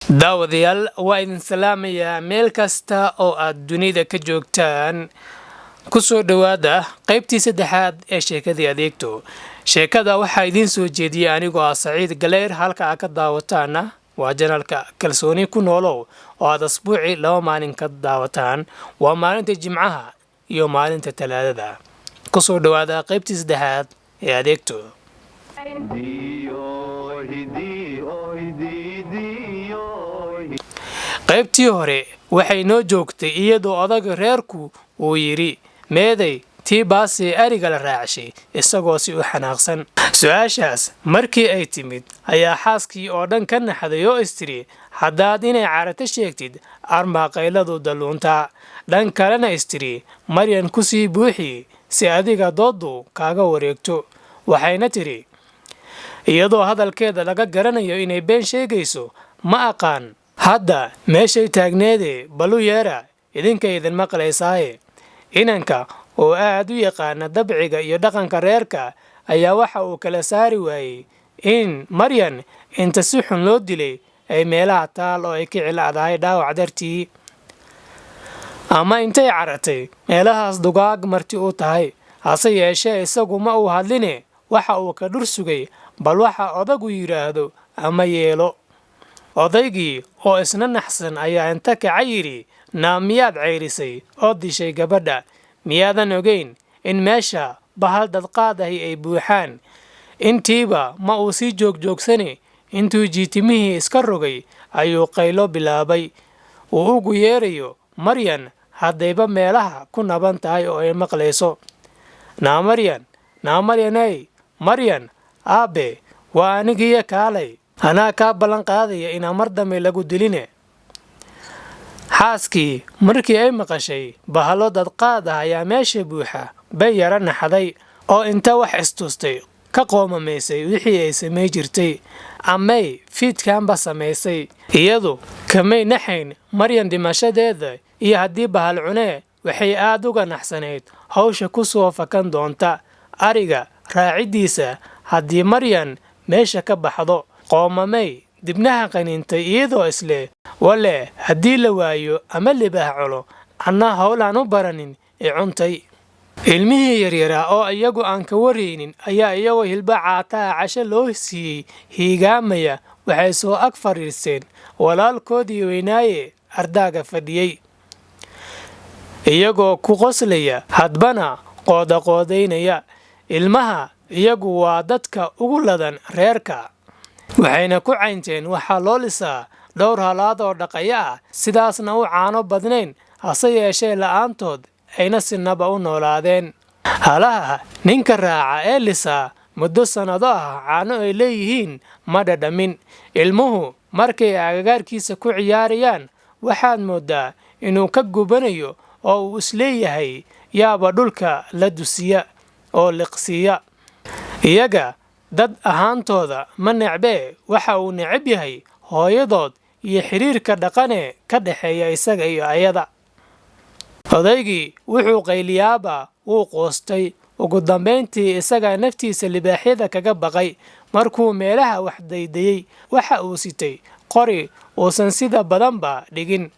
daawadayaal waa idin salaamayaa meel kasta oo aad dunida ka joogtaan ku soo dhawaada qaybtii saddexaad ee sheekadii adeegto sheekada waxaa idiin soo jeediyay anigoo ah Saciid Galeer halka aad ka daawataana waa janalka kalsooni ku noolow oo aad asbuuci 2 maalin ka daawataan waa maalinta Jimcaha iyo maalinta Talaadada ku soo dhawaada qaybtii saddexaad ee adeegto qaybtii hore waxay noo joogtay iyadoo odaga reerku uu yiri meeday tii baasi ariga la raacshay isagoo si u xanaaqsan su'aashaas markii ay timid ayaa xaaskii oo dhan ka naxday oo istiri haddaad inay carata sheegtid armaaqayladu daluunta dhan kalena istiri Maryan ku sii buuxi si adiga doodu kaaga wareegto waxayna tiri iyadoo hadalkeeda laga garanayo inay been sheegayso ma aqaan hadda meeshay taagneede balu yeera idinka maqlaysaaye inanka oo aad u yaqaan dabciga iyo dhaqanka reerka ayaa waxa uu kala saari waayay in Maryan inta si xun loo dilay ay meelaha taal oo ay ka cilaadahay dhaawac dartii ama intay caratay meelahaas dugaag marti u tahay hase yeeshee isagu ma uu hadline waxa uu ka dhur sugay bal waxa odagu yiraahdo ama yeelo odaygii oo isna naxsan ayaa inta ka yiri naamiyaad ceyrisay oo dishay gabadha miyaadan ogeyn in meesha bahal dadqaad ay buuxaan intiiba ma uu si joogsane intuu jiitimihii iska rogay ayuu qaylo bilaabay uu ugu yeerayo Maryan haddayba meelaha ku naban tahay oo ay maqlayso Maryan aabe waa anigiya kaalay anaa ka balan qaadaya in mar dambe lagu diline xaaskii markii ay maqashay bahalo dadqaad ayaa meesha buuxa bay yara naxday oo inta wax istustay ka qoomamaysay wixii ay samay jirtay amay fiidkaanba samaysay iyadu kamay naxayn Maryan dhimashadeeda iyo haddii bahal cunee waxay aad uga naxsanayd hawsha ku soo fakan doonta ariga raacidiisa haddii Maryan meesha ka baxdo qoomamay dibnaha qaniintay iyadoo isle wale haddii la waayo ama libaax culo anna hawlaan u baranin ee cuntay ilmihii yaryara oo iyagu aan ka wareynin ayaa iyagoo hilba caataa casho loo siiyey hiigaamaya waxay soo ag fariisteen walaalkoodii weynaaye ardaaga fadhiyey iyagoo ku qoslaya hadbana qoodaynaya ilmaha iyagu waa dadka ugu ladan reerka waxayna ku caynteen waxaa loo lisaa dhowr halaad oo dhaqaya ah sidaasna u caano badnayn hase yeeshee la'aantood ayna sinaba u noolaadeen halaha ninka raaca ee lisaa muddo sannado ah caano ay leeyihiin ma dhadhamin ilmuhu markay agagaarkiisa ku ciyaarayaan waxaad moodaa inuu ka gubanayo oo uu isleeyahay yaaba dhulka la dusiya oo liqsiya iyaga dad ahaantooda ma necbee waxa uu necab yahay hooyadood iyo xiriirka dhaqane ka dhaxeeya isaga iyo ayada odaygii wuxuu qayliyaaba wuu qoostay ugu dambeyntii isaga naftiisa libaaxyada kaga baqay markuu meelaha wax daydayay waxa uu sitay qori uusan sida badanba dhigin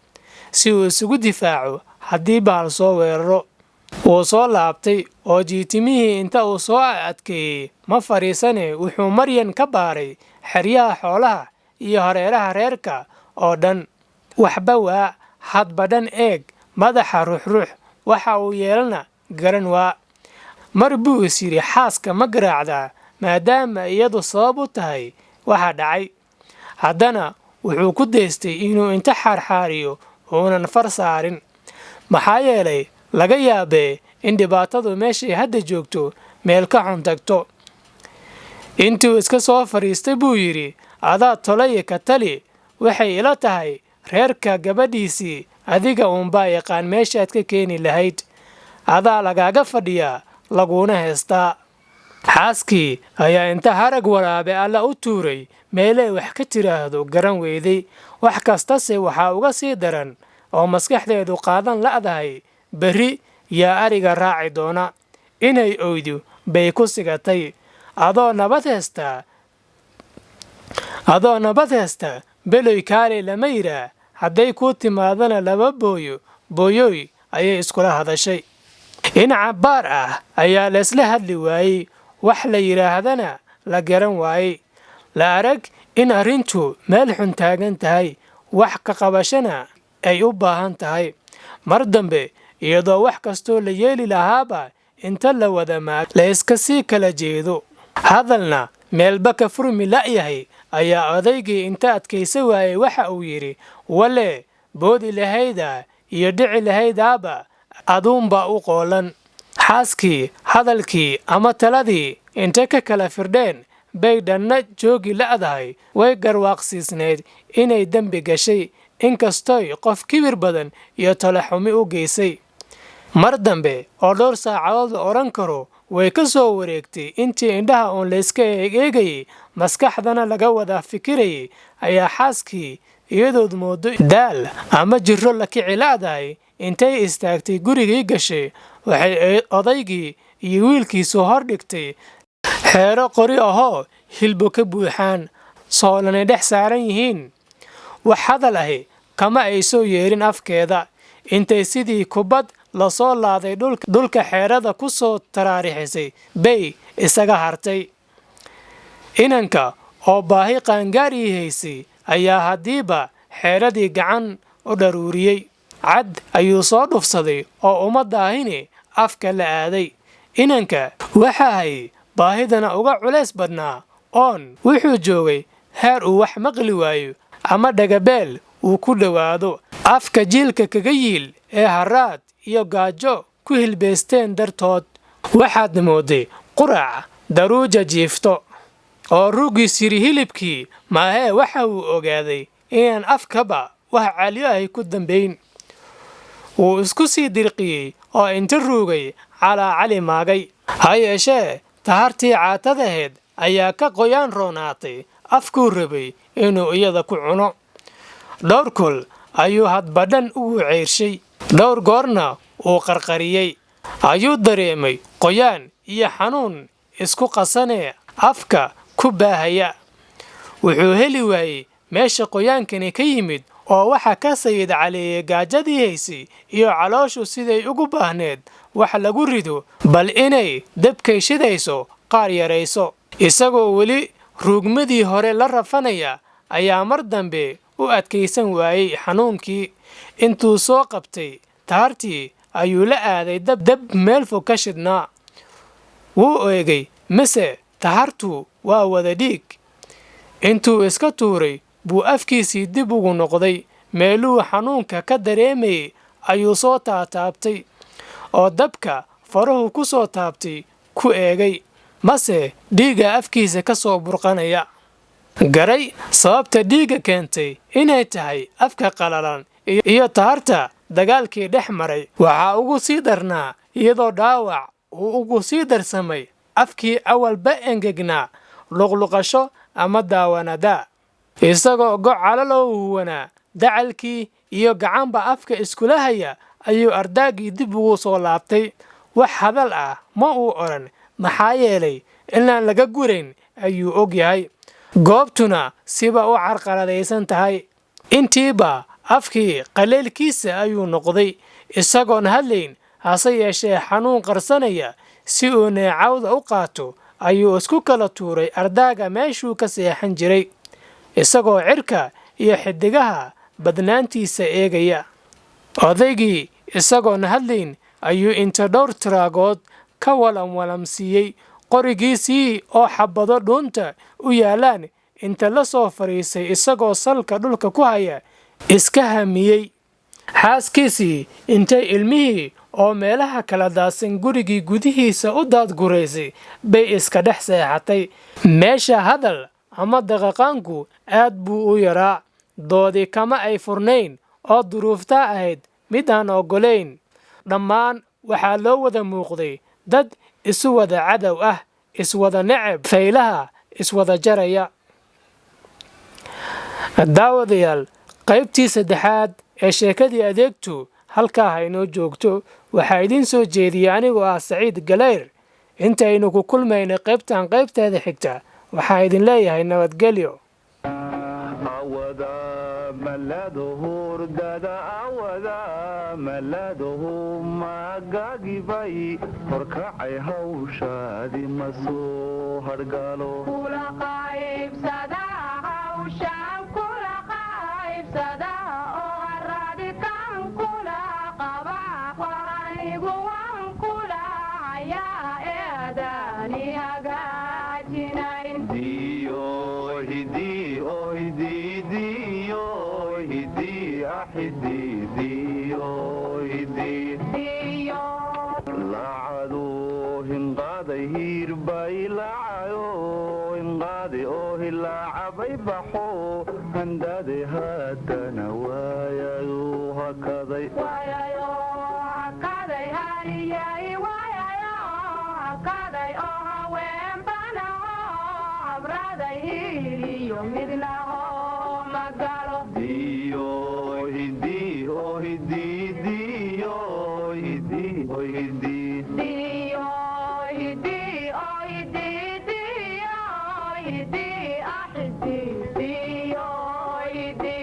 si uu isugu difaaco haddii bahal soo weeraro wuu soo laabtay oo jiitimihii inta uu soo adkeeyey ma fariisane wuxuu Maryan ka baaray xeryaha xoolaha iyo hareeraha reerka oo dhan waxba waa hadba dhan eeg madaxa ruux waxa uu yeelana garan waa mar buu is yiri xaaska ma garaacdaa maadaama iyadu sabab u tahay waxa dhacay haddana wuxuu ku daystay inuu inta xaarxaariyo uunan far saarin maxaa yeelay laga yaabee in dhibaatadu meeshay hadda joogto meel ka xun tagto intuu iska soo fariistay buu yiri adaa tolay ka tali waxay ila tahay reerka gabadhiisii adiga uunbaa yaqaan meeshaad ka keeni lahayd adaa lagaaga fadhiyaa laguna heestaa xaaskii ayaa inta harag waraabe alla u tuuray meelay wax ka tiraahdo garan weyday wax kastase waxaa uga sii daran oo maskaxdeedu qaadan la'dahay berri yaa ariga raaci doona inay oydu bay ku sigatay adoo nabad heesta beloy kaalay lama yidhaa, hadday kuu timaadana laba booyoy ayay iskula hadashay. dhinaca baar ah ayaa laysla hadli waayey, wax la yidhaahdana la garan waayey. la arag in arrintu meel xun taagan tahay, wax ka qabashana ay u baahan tahay. mar dambe iyadoo wax kastoo la yeeli lahaaba inta la wada maag la iska sii kala jeedo, hadalna meelba ka furmi la'yahay, ayaa odaygii inta adkaysa waayey waxa uu yidhi, wale boodi lahayda iyo dhici lahaydaaba aduunbaa u qoolan. xaaskii hadalkii ama taladii intay ka kala firdheen bay dhanna joogi la'dahay, way garwaaqsiisnayd inay dembi gashay, inkastoy qof kibir badan iyo talaxumi u geysay. mar dambe oo dhowr saacadood la odhan karo way ka soo wareegtay intii indhaha uun layska eegayey, maskaxdana laga wada fikirayay, ayaa xaaskii iyadood moodo daal ama jirro la kici la'dahay intay istaagtay gurigii gashay. waxay odaygii iyo wiilkiisu hor dhigtay xeero qori ahoo hilbo ka buuxaan, soolana dhex saaran yihiin. wax hadal ahi kama ay soo yeerin afkeeda, intay sidii kubad lasoo laaday dhulka xeerada ku soo taraarixisay bay isaga hartay. inanka oo baahi qaangaar ii haysay ayaa haddiiba xeeradii gacan u dharuuriyey. cad ayuu soo dhufsaday oo uma daahine afka la aaday. inanka waxa hayay baahidana uga culays badnaa oon wuxuu joogay heer uu wax maqli waayo ama dhagabeel uu ku dhowaado. afka jiilka kaga yiil ee haraad iyo gaajo ku hilbaysteen dartood. waxaad mooday qurac daruuja jiifto oo rugiis yiri hilibkii maahee waxa uu ogaaday inaan afkaba wax caliyo ahy ku dambayn. wuu isku sii dirqiyey oo inta ruugay calaa cali maagay. ha yeeshee tahartii caatadaheed ayaa ka qoyaan roonaatay, afkuu rabay inuu iyada ku cuno. dhowr kol ayuu hadbadhan ugu ceyrshay, dhowr goorna uu qarqariyey. ayuu dareemay qoyaan iyo xanuun isku qasanee afka ku baahaya. wuxuu heli waayey meesha qoyaankani ka yimid, oo waxa ka sayid caleeyay gaajadii haysay iyo calooshu siday ugu baahneed wax lagu rido, bal inay dabkay shidayso qaar yarayso. isagoo weli ruugmadii hore la rafanaya ayaa mar dambe u adkaysan waayey xanuunkii. intuu soo qabtay tahartii ayuu la aaday dab meel fog ka shidnaa. wuu eegay mise tahartu waa wada dhiig. intuu iska tuuray buu afkiisii dib ugu noqday. meeluu xanuunka ka dareemayay ayuu soo taataabtay oo dabka faruhu ku soo taabtay ku eegay, mase dhiigga afkiisa ka soo burqanaya. garay sababta dhiigga keentay inay tahay afka qalalan iyo taharta dagaalkii dhex maray. waxaa ugu sii darnaa iyadoo dhaawac uu ugu sii darsamay afkii awalba engegnaa, luqluqasho ama daawanada. isagoo gocalalow huwanaa dacalkii iyo gacanba afka iskula haya ayuu ardaaggii dib ugu soo laabtay. wax hadal ah ma uu odhan, maxaa yeelay inaan laga gurayn ayuu og yahay, goobtuna siba u carqaladaysan tahay. intiiba afkii qaleylkiisa ayuu noqday, isagoon hadlayn, hase yeeshee xanuun qarsanaya. si uu neecawda u qaato ayuu isku kala tuuray ardaaga meeshuu ka seexan jiray, isagoo cirka iyo xidigaha badnaantiisa eegaya. odaygii isagoon hadlayn ayuu inta dhowr tiraagood ka walamwalamsiiyey qorigiisii oo xabado dhuunta u yaalaan inta la soo fadhiisay isagoo salka dhulka ku haya iska hamiyey. xaaskiisii intay ilmihii oo meelaha kala daadsan gurigii gudihiisa u daadguraysay bay iska dhex seexatay. meesha hadal ama daqaqaanku aad buu u yaraa. doodii kama ay furnayn oo duruuftaa ahayd mid aan oggolayn. dhammaan waxaa loo wada muuqday dad isu wada cadow ah, iswada necab, faylaha iswada jaraya. daawadayaal, qaybtii saddexaad ee sheekadii adeegtu halkaa haynoo joogto. waxaa idiin soo jeediyey anigoo ah Saciid Galayr. intaynu ku kulmayna qaybteeda xigta, waxaa idin leeyahay nabadgelyo. awada maladuhur dada awada maladuhu magagibay horkacay hawshaadi masoo hargalo kula qaybsada hawshan kula qaybsada oo radikan kula qaba qanigu waan kula ayaa eedani hagaajinayn diyo hidi oh diyo hidi ahidi diyo hidi diyo lacado hinqaaday hiirbay lacayo hinqaaday oo hilaacabay baxo handade haatana waayadu hakaday hariyay waayayo hakaday oo haweenbana abraday hiriyo midnaho magalo diyo hidi oh hidi diyo hidi oh hidi diyo hidi oo hidi diyo hidi ahidi